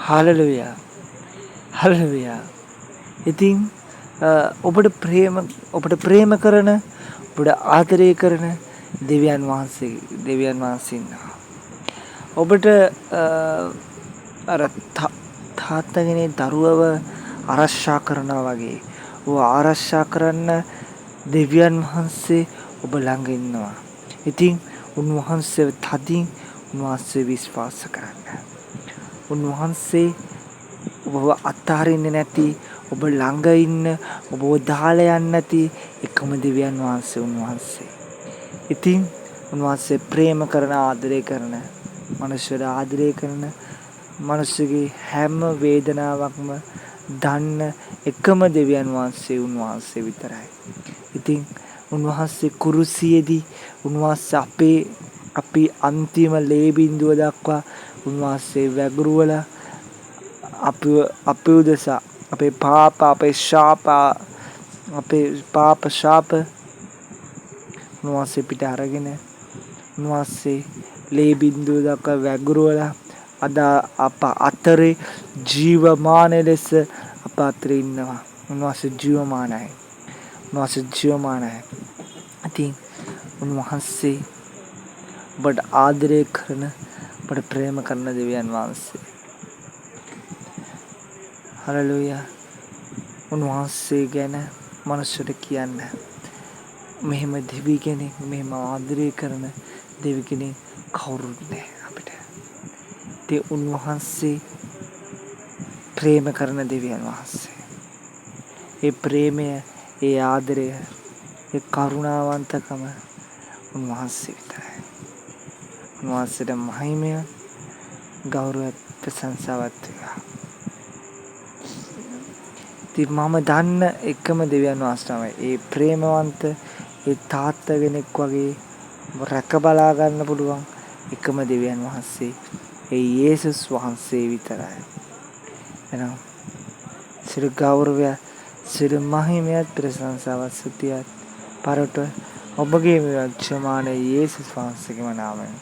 Hallelujah hallelujah. ඉතින් ඔබට ප්‍රේම කරන ඔබට ආදරය කරන දෙවියන් වහන්සේ ඉන්නවා. ඔබට අර තාත්තා කෙනෙක් දරුවව ආරක්ෂා කරනවා වගේ ඔබ ආරක්ෂා කරන්න දෙවියන් වහන්සේ ඔබ ළඟ ඉන්නවා. ඉතින් උන්වහන්සේ තදින් උන්වහන්සේ විශ්වාස කරන්න. උන්වහන්සේ ඔබව අත්හරින්නේ නැති ඔබ ළඟ ඉන්න ඔබව දාලා යන්නේ නැති එකම දෙවියන් වහන්සේ උන්වහන්සේ. ඉතින් උන්වහන්සේ ප්‍රේම කරන ආදරය කරන මනුෂ්‍යර ආදරය කරන මනුෂ්‍යගේ හැම වේදනාවක්ම දන්න එකම දෙවියන් වහන්සේ උන්වහන්සේ විතරයි. ඉතින් උන්වහන්සේ කුරුසියේදී උන්වහන්සේ අපි අන්තිම ලේ බිඳුව දක්වා උන්වහන්සේ වැගිරුවලා අපේ උදෙසා අපේ පාප ශාප උන්වහන්සේ පිට අරගෙන උන්වහන්සේ ලේ බිඳුව දක්වා වැගිරුවලා අද අප අතරේ ජීවමාන ලෙස අප අතරේ ඉන්නවා. උන්වහන්සේ ජීවමානයි. ඉතින් උන්වහන්සේ ඔබට ආදරය කරන ඔබට ප්‍රේම කරන දෙවියන් වහන්සේ. හලලුයා. උන්වහන්සේ ගැන මනුස්සයට කියන්න මෙහෙම දෙවි කෙනෙක් මෙහෙම ආදරය කරන දෙවි කෙනෙක් කවුරුත් නැහැ අපිට. ඒ උන්වහන්සේ ප්‍රේම කරන දෙවියන් වහන්සේ. ඒ ප්‍රේමය, ඒ ආදරය, ඒ කරුණාවන්තකම උන්වහන්සේ විතරයි. උන්වහන්සේට මහිමය, ගෞරවයත් ප්‍රශංසාවත් වේවා. ඉතින් මම දන්න එකම දෙවියන් වහන්සේ තමයි ඒ ප්‍රේමවන්ත ඒ තාත්තා කෙනෙක් වගේ රැක බලා ගන්න පුළුවන් එකම දෙවියන් වහන්සේ ඒ යේසුස් වහන්සේ විතරයි. එහෙනම් සිර ගෞරවය, සිර මහිමයත් ප්‍රශංසාවත් ස්තුතියත් පරට ඔබගේ මේ වචමාන යේසුස් වහන්සේගේම නාමයෙන්